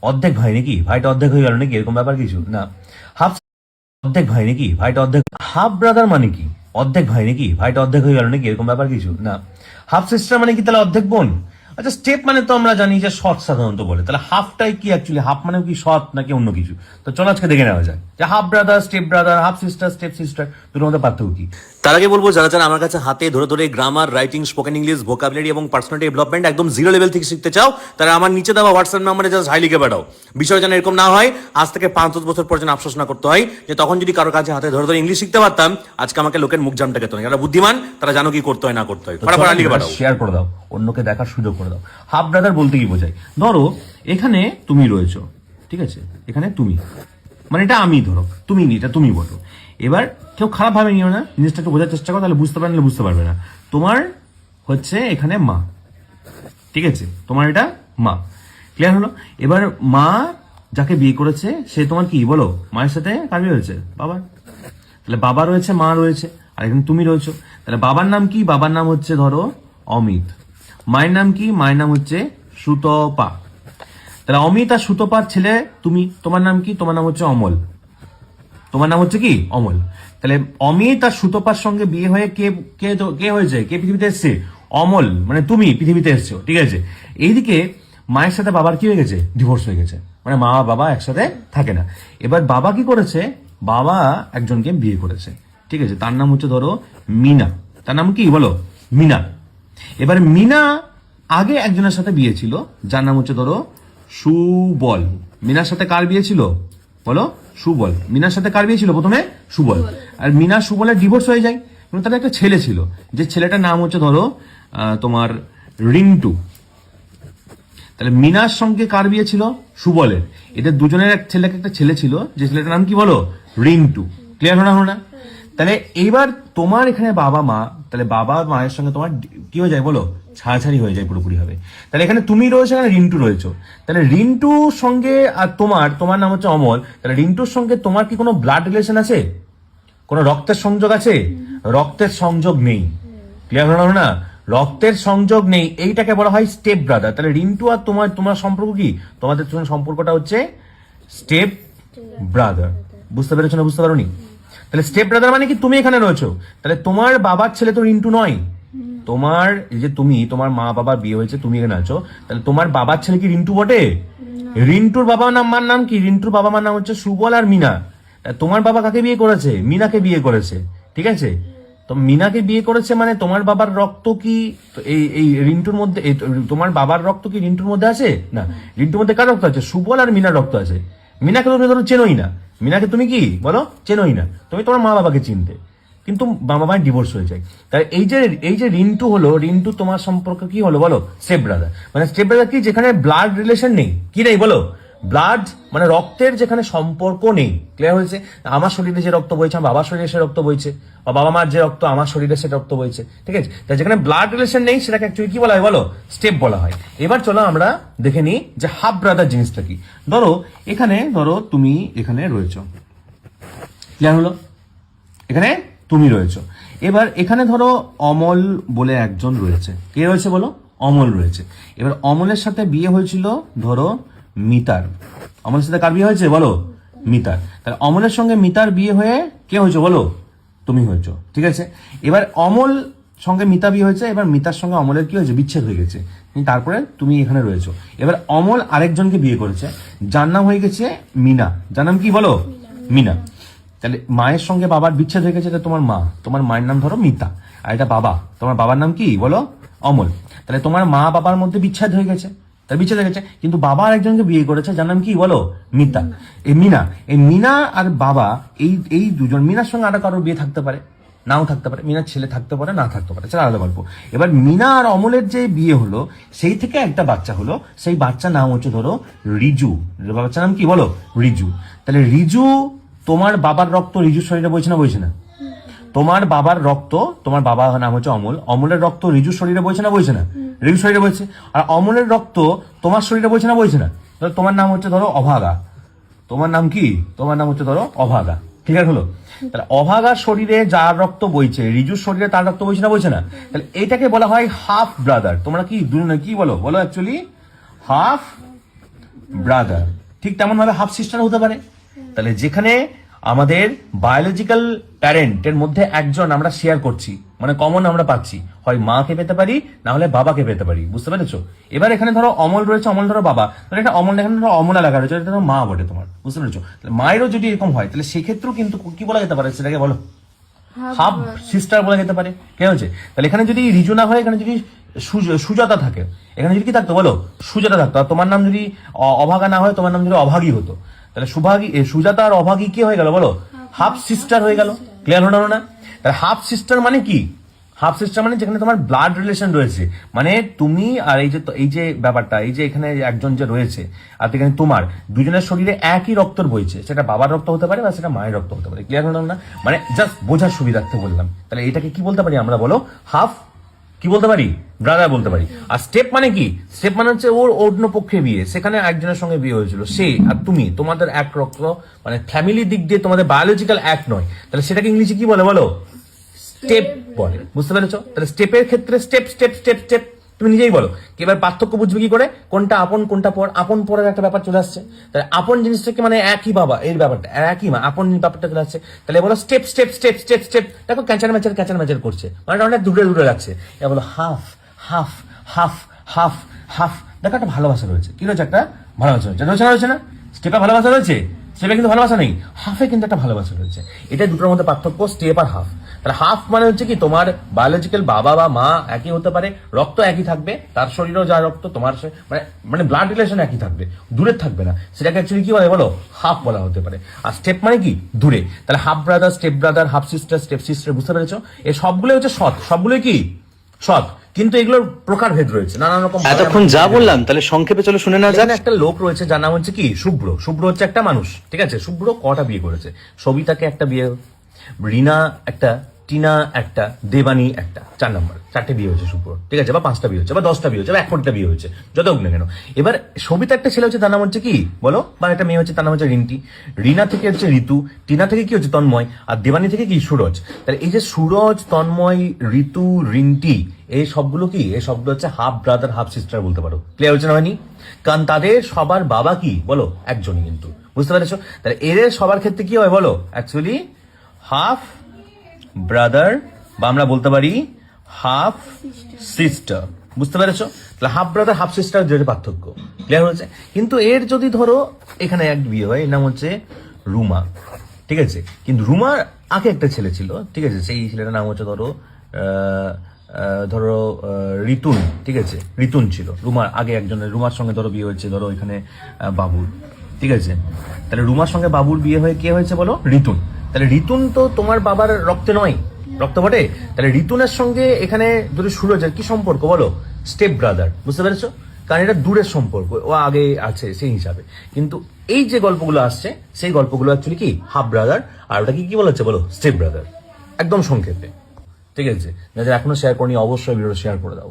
অর্ধেক ভাই নাকি, ভাইটা অর্ধেক হয়ে গেল নাকি, এরকম ব্যাপার কিছু না। হাফ অর্ধেক ভাই নাকি, ভাইটা অর্ধেক, হাফ ব্রাদার মানে কি, অর্ধেক ভাই নাকি, ভাইটা অর্ধেক হয়ে গেল নাকি, এরকম ব্যাপার কিছু না। হাফ সিস্টার মানে কি তাহলে অর্ধেক বোন? আচ্ছা, স্টেপ মানে তো আমরা জানি যে শর্ট সাধারণত বলে, তাহলে হাফটাই কি অ্যাকচুয়ালি, হাফ মানে কি শর্ট নাকি অন্য কিছু? তো চলো আজকে দেখে নেওয়া যায় যে half brother, step brother, half sister, step sister দুটোর মধ্যে পার্থক্য কি। তার আগে বলবো, যারা যারা আমার কাছে হাতে ধরে ধরে grammar, writing, spoken English, vocabulary এবং পার্সোনালিটি ডেভেলপমেন্ট একদম জিরো লেভেল থেকে শিখতে চাও, তারা আমার নিচে দেওয়া হোয়াটসঅ্যাপ নাম্বারে জাস্ট হাই লিখে পাঠাও। বিষয় যেন এরকম না হয় আজ থেকে 5-10 বছর পর যেন আফসোস না করতে হয় যে তখন যদি কারোর কাছে হাতে ধরে ধরে ইংলিশ শিখতে পারতাম, আজকে আমাকে লোকের মুখ জামটা খেতে হয়। যারা বুদ্ধিমান তারা জানো কি করতে হয় না করতে হয়। ফটাফট লিখে পাঠাও, শেয়ার করে দাও, অন্যকে দেখার সুযোগ করে দাও। হাফ ব্রাদার বলতে কি বোঝায়? ধরো এখানে তুমি রয়েছো, ঠিক আছে, এখানে তুমি মানে এটা আমি, ধরো তুমি নি, এটা তুমি বলো। এবার কেউ খারাপ ভাবে নিও না, জিনিসটা একটু বোঝার চেষ্টা করো, তাহলে বুঝতে পারলে বুঝতে পারবে না। তোমার হচ্ছে এখানে মা, ঠিক আছে, তোমার এটা মা, ক্লিয়ার হলো? এবার মা যাকে বিয়ে করেছে সে তোমার কি বলো? মায়ের সাথে কার বিয়ে হয়েছে? বাবার। তাহলে বাবা রয়েছে, মা রয়েছে, আর এখানে তুমি রয়েছো। তাহলে বাবার নাম কি? বাবার নাম হচ্ছে ধরো অমিত। মায়ের নাম কি? মায়ের নাম হচ্ছে সুতপা। তাহলে অমিত আর সুতপার ছেলে তুমি, তোমার নাম কি? তোমার নাম হচ্ছে অমল। তোমার নাম হচ্ছে কি? অমল। তাহলে অমিত আর সুতপার সঙ্গে বিয়ে হয়ে কে কে কে হয়েছে? কে পৃথিবীতে এসছে? অমল, মানে তুমি পৃথিবীতে এসছো, ঠিক আছে। এইদিকে মায়ের সাথে বাবার কি হয়ে গেছে? ডিভোর্স হয়ে গেছে, মানে মা বাবা একসাথে থাকে না। এবার বাবা কি করেছে? বাবা একজনকে বিয়ে করেছে, ঠিক আছে, তার নাম হচ্ছে ধরো মিনা। তার নাম কি বলো? মিনা। এবার মিনা আগে একজনের সাথে বিয়ে ছিল, যার নাম হচ্ছে ধরো সুবল। মিনার সাথে কার বিয়ে ছিল বলো? সুবল। মিনার সাথে কার বিয়ে ছিল প্রথমে? সুবল। আর মিনা সুবলের ডিভোর্স হয়ে যায়, এবং তাদের একটা ছেলে ছিল, যে ছেলেটার নাম হচ্ছে ধরো তোমার রিন্টু। তাহলে মিনার সঙ্গে কার বিয়ে ছিল? সুবলের। এদের দুজনের এক ছেলেকে একটা ছেলে ছিল, যে ছেলেটার নাম কি বলো? রিন্টু। ক্লিয়ার হলো না? তাহলে এইবার তোমার এখানে বাবা মা, তাহলে বাবা মায়ের সঙ্গে তোমার কি হয়ে যায় বলো? ছাড়াছাড়ি হয়ে যায় পুরোপুরি হবে। তাহলে এখানে তুমি রয়েছে, এখানে রিন্টু রয়েছে। তাহলে রিন্টুর সঙ্গে আর তোমার নাম হচ্ছে অমল, তাহলে রিন্টুর সঙ্গে তোমার কি কোনো ব্লাড রিলেশন আছে? কোনো রক্তের সংযোগ আছে? রক্তের সংযোগ নেই। ক্লিয়ার হলো না? রক্তের সংযোগ নেই, এইটাকে বলা হয় স্টেপ ব্রাদার। তাহলে রিন্টু আর তোমার সম্পর্ক কি? তোমাদের সম্পর্কটা হচ্ছে স্টেপ ব্রাদার। বুঝতে পেরেছো না? বুঝতে পারোনি? তাহলে স্টেপ ব্রাদার মানে কি? তুমি এখানে রয়েছো, তাহলে তোমার বাবার ছেলে তো রিন্টু নয়। তোমার এই যে তুমি, তোমার মা বাবার বিয়ে হয়েছে, তুমি এখানে আছো, তাহলে তোমার বাবার ছেলে কি রিন্টু বটে? রিন্টুর বাবা মার নাম কি? রিন্টুর বাবা মার নাম হচ্ছে সুবল আর মিনা। তোমার বাবা কাকে বিয়ে করেছে? মিনাকে বিয়ে করেছে, ঠিক আছে। তো মিনাকে বিয়ে করেছে মানে তোমার বাবার রক্ত কি এই এই রিন্টুর মধ্যে? তোমার বাবার রক্ত কি রিন্টুর মধ্যে আছে? না, রিন্টুর মধ্যে কার রক্ত আছে? সুবল আর মিনার রক্ত আছে। মিনাকে তুমি ধরো চেনোই না, মিনাকে তুমি কি বলো? চেনোই না। তুমি তোমার মা বাবাকে চিনতে, কিন্তু বাবা মায়ের ডিভোর্স হয়ে যায়। তাই এই যে রিন্টু হলো, রিন্টু তোমার সম্পর্ক কি হলো বলো? Step brother. মানে স্টেপ ব্রাদার কি? যেখানে ব্লাড রিলেশন নেই। কি নেই বলো? ব্লাড মানে রক্তের যেখানে সম্পর্ক নেই। ক্লিয়ার হয়েছে? আমার শরীরে যে রক্ত বইছে আমার বাবার শরীরে সে রক্ত বইছে, বা বাবা মার যে রক্ত আমার শরীরে সে রক্ত বইছে, ঠিক আছে। তাই যেখানে ব্লাড রিলেশন নেই সেটাকে অ্যাকচুয়ালি কি বলা হয় বলো? স্টেপ বলা হয়। এবার চলো আমরা দেখে নিই যে হাফ ব্রাদার জিনিসটা কি। ধরো এখানে, ধরো তুমি এখানে রয়েছো, ক্লিয়ার হলো? এখানে তুমি রয়েছো। এবার এখানে ধরো অমল বলে একজন রয়েছে। কে রয়েছে বলো? অমল রয়েছে। এবার অমলের সাথে বিয়ে হয়েছিল ধরো মিতার। অমলের সাথে কার বিয়ে হয়েছে বলো? মিতার। তাহলে অমলের সঙ্গে মিতার বিয়ে হয়ে কে হয়েছে বলো? তুমি হয়েছো, ঠিক আছে। এবার অমল সঙ্গে মিতা বিয়ে হয়েছে, এবার মিতার সঙ্গে অমলের কি হয়েছে? বিচ্ছেদ হয়ে গেছে, তারপরে তুমি এখানে রয়েছো। এবার অমল আরেকজনকে বিয়ে করেছে, যার নাম হয়ে গেছে মিনা। যার নাম কি বলো? মিনা। তাহলে মায়ের সঙ্গে বাবার বিচ্ছেদ হয়ে গেছে, তোমার মা, তোমার মায়ের নাম ধরো মিতা, আর এটা বাবা, তোমার বাবার নাম কি বলো? অমল। তাহলে তোমার মা বাবার মধ্যে বিচ্ছেদ হয়ে গেছে, তার বিচ্ছেদ হয়ে গেছে, কিন্তু বাবা আরেকজনকে বিয়ে করেছে, যার নাম কি বলো? মিতা। এই মিনা আর বাবা, এই দুজন, মিনার সঙ্গে আরো কারোর বিয়ে থাকতে পারে, নাও থাকতে পারে, মিনার ছেলে থাকতে পারে, না থাকতে পারে, সেটা আলাদা গল্প। এবার মিনা আর অমলের যে বিয়ে হলো, সেই থেকে একটা বাচ্চা হলো, সেই বাচ্চার নাম হচ্ছে ধরো রিজু। বাচ্চার নাম কি বলো? রিজু। তাহলে রিজু, তোমার বাবার রক্ত রিজুর শরীরে বইছে না বইছে না? তোমার বাবার রক্ত, তোমার বাবার নাম হচ্ছে অমল, অমলের রক্ত রিজুর শরীরে বইছে না বইছে না? রিজুর শরীরে বইছে। আর অমলের রক্ত তোমার শরীরে বইছে না বইছে না? তোমার নাম হচ্ছে ধরো অভাগা। তোমার নাম কি? তোমার নাম হচ্ছে ধরো অভাগা। ঠিক আছে হলো? তাহলে অভাগার শরীরে যার রক্ত বইছে, রিজুর শরীরে তার রক্ত বইছে না বইছে না? তাহলে এটাকে বলা হয় হাফ ব্রাদার। তোমরা কি কি বলো বলো? অ্যাকচুয়ালি হাফ ব্রাদার, ঠিক তেমন ভাবে হাফ সিস্টার হতে পারে। তাহলে যেখানে আমাদের বায়োলজিক্যাল প্যারেন্টের মধ্যে একজন আমরা শেয়ার করছি, মানে কমন আমরা পাচ্ছি, হয় মাকে পেতে পারি না হলে বাবাকে পেতে পারি, বুঝতে পেরেছো? এবার এখানে ধরো অমল রয়েছে, অমল ধরো বাবা, তাহলে এটা অমল, এখানে ধরো অমলা লেখা রয়েছে, এটা ধরো মা বটে তোমার, বুঝতে পেরেছো? তাহলে মায়েরও যদি এরকম হয় তাহলে সেক্ষেত্রেও কিন্তু কি বলা যেতে পারে সেটাকে বলো, হাফ সিস্টার বলা যেতে পারে। কেন হচ্ছে? তাহলে এখানে যদি রিজু না হয়, এখানে যদি সুজাতা থাকে, এখানে যদি কি থাকতো বলো, সুজাতা থাকতো। আর তোমার নাম যদি অভাগা না হয়, তোমার নাম যদি অভাগী হতো, তাহলে সুজাতা আর অভাগী কি হয়ে গেল বলো, হাফ সিস্টার হয়ে গেল। ক্লিয়ার হলো না? তাহলে হাফ সিস্টার মানে কি? হাফ সিস্টার মানে যেখানে তোমার ব্লাড রিলেশন রয়েছে, মানে তুমি আর এই যে ব্যাপারটা, এই যে এখানে একজন যে রয়েছে আর এখানে তোমার দুজনের শরীরে একই রক্তর বইছে, সেটা বাবার রক্ত হতে পারে বা সেটা মায়ের রক্ত হতে পারে। ক্লিয়ার হলো না? মানে জাস্ট বোঝার সুবিধার্থে বললাম। তাহলে এটাকে কি বলতে পারি আমরা বলো, হাফ কি বলতে পারি, ব্রাদার বলতে পারি। আর স্টেপ মানে কি? স্টেপ মানে হচ্ছে ওর অন্য পক্ষে বিয়ে, সেখানে একজনের সঙ্গে বিয়ে হয়েছিল, সে আর তুমি, তোমাদের এক রক্ত, মানে ফ্যামিলি দিক দিয়ে তোমাদের বায়োলজিক্যাল এক নয়, তাহলে সেটাকে ইংলিশে কি বলে বলো, স্টেপ বলে। বুঝতে পেরেছো? তাহলে স্টেপের ক্ষেত্রে স্টেপ স্টেপ স্টেপ স্টেপ তুমি নিজেই বলো। এবার পার্থক্য বুঝবে কি করে, কোনটা আপন কোনটা পর? আপন পরের একটা ব্যাপার চলে আসছে, তাহলে আপন জিনিসটাকে মানে একই বাবা, এই ব্যাপারটা একই মা, আপন ব্যাপারটা চলে আসছে। তাহলে বলো step step step step step. দেখো ক্যাচার ম্যাচার করছে, মানে অনেক দূরে দূরে লাগছে। এবার বলো half half half half half. দেখো একটা ভালোবাসা রয়েছে, কি রয়েছে, একটা ভালোবাসা রয়েছে না? স্টেপে ভালোবাসা রয়েছে, স্টেপে কিন্তু ভালোবাসা নেই, হাফে কিন্তু একটা ভালোবাসা রয়েছে। এটা দুটোর মধ্যে পার্থক্য, স্টেপ আর হাফ। তাহলে হাফ মানে হচ্ছে কি, তোমার বায়োলজিক্যাল বাবা বা মা একই হতে পারে, রক্ত একই থাকবে, তার শরীরেও যা রক্ত তোমার মানে ব্লাড রিলেশন একই থাকবে, দূরে থাকবে না, সেটাকে অ্যাকচুয়ালি কি বলে বলো, হাফ বলা হতে পারে। আর স্টেপ মানে কি, দূরে। তাহলে half brother, step brother, half sister, step sister, বুঝতে পেরেছো? এই সবগুলো হচ্ছে সৎ, সবগুলোই কি সৎ, কিন্তু এগুলোর প্রকারভেদ রয়েছে, নানান রকম। এতক্ষণ যা বললাম তাহলে সংক্ষেপে চলো শুনে না যাক। এখানে একটা লোক রয়েছে যার নাম হচ্ছে কি, শুভ্র। শুভ্র হচ্ছে একটা মানুষ, ঠিক আছে? শুভ্র কটা বিয়ে করেছে? সবিতাকে একটা বিয়ে, রিনা একটা, টিনা একটা, দেবানী একটা, 4 নম্বর, 4টে বিয়ে হয়েছে শুভ্র, ঠিক আছে? বা 5টা বিয়ে হচ্ছে, বা 10টা বিয়ে হচ্ছে, বা 1 কোটিটা বিয়ে হয়েছে, যত হোক না কেন। এবার সবিতা একটা ছেলে হচ্ছে, তার নাম হচ্ছে কি বলো, বা একটা মেয়ে হচ্ছে, তার নাম হচ্ছে রিন্টি। রিনা থেকে হচ্ছে ঋতু, টিনা থেকে কি হচ্ছে তন্ময়, আর দেবানী থেকে কি সুরজ। তাহলে এই যে সুরজ, তন্ময়, ঋতু, রিন্টি, এই সবগুলো কি, এই সবগুলো হচ্ছে হাফ ব্রাদার হাফ সিস্টার বলতে পারো। ক্লিয়ার হচ্ছে না হয়নি? কারণ তাদের সবার বাবা কি বলো, একজনই কিন্তু, বুঝতে পেরেছো? তাহলে এদের সবার ক্ষেত্রে কি হয় বলো, অ্যাকচুয়ালি হাফ ব্রাদার, বা আমরা বলতে পারি হাফ সিস্টার, বুঝতে পেরেছো? তাহলে হাফ ব্রাদার হাফ সিস্টার যেটা পার্থক্য, ক্লিয়ার হয়েছে? কিন্তু এর যদি ধরো এখানে এক বিয়ে হয়, এর নাম হচ্ছে রুমা, ঠিক আছে? কিন্তু রুমার আগে একটা ছেলে ছিল, ঠিক আছে? সেই ছেলেটার নাম হচ্ছে ধরো ঋতুন, ঠিক আছে? ঋতুন ছিল রুমার আগে একজনের, রুমার সঙ্গে ধরো বিয়ে হয়েছে, ধরো এখানে বাবুর, ঠিক আছে? তাহলে রুমার সঙ্গে বাবুর বিয়ে হয়ে কে হয়েছে বলো, ঋতুন। তাহলে ঋতুন তো তোমার বাবার রক্তে নয়, রক্ত বটে। তাহলে ঋতুনের সঙ্গে এখানে যদি সুরজের কি সম্পর্ক বলো, স্টেপ ব্রাদার, বুঝতে পেরেছো? কারণ এটা দূরের সম্পর্ক, ও আগে আছে সেই হিসাবে। কিন্তু এই যে গল্পগুলো আসছে, সেই গল্পগুলো অ্যাকচুয়ালি কি হাফ ব্রাদার, আর ওটা কি বলা হচ্ছে বলো, স্টেপ ব্রাদার, একদম সংক্ষেপে, ঠিক আছে? যাদের এখনো শেয়ার করনি অবশ্যই ভিডিও শেয়ার করে দাও।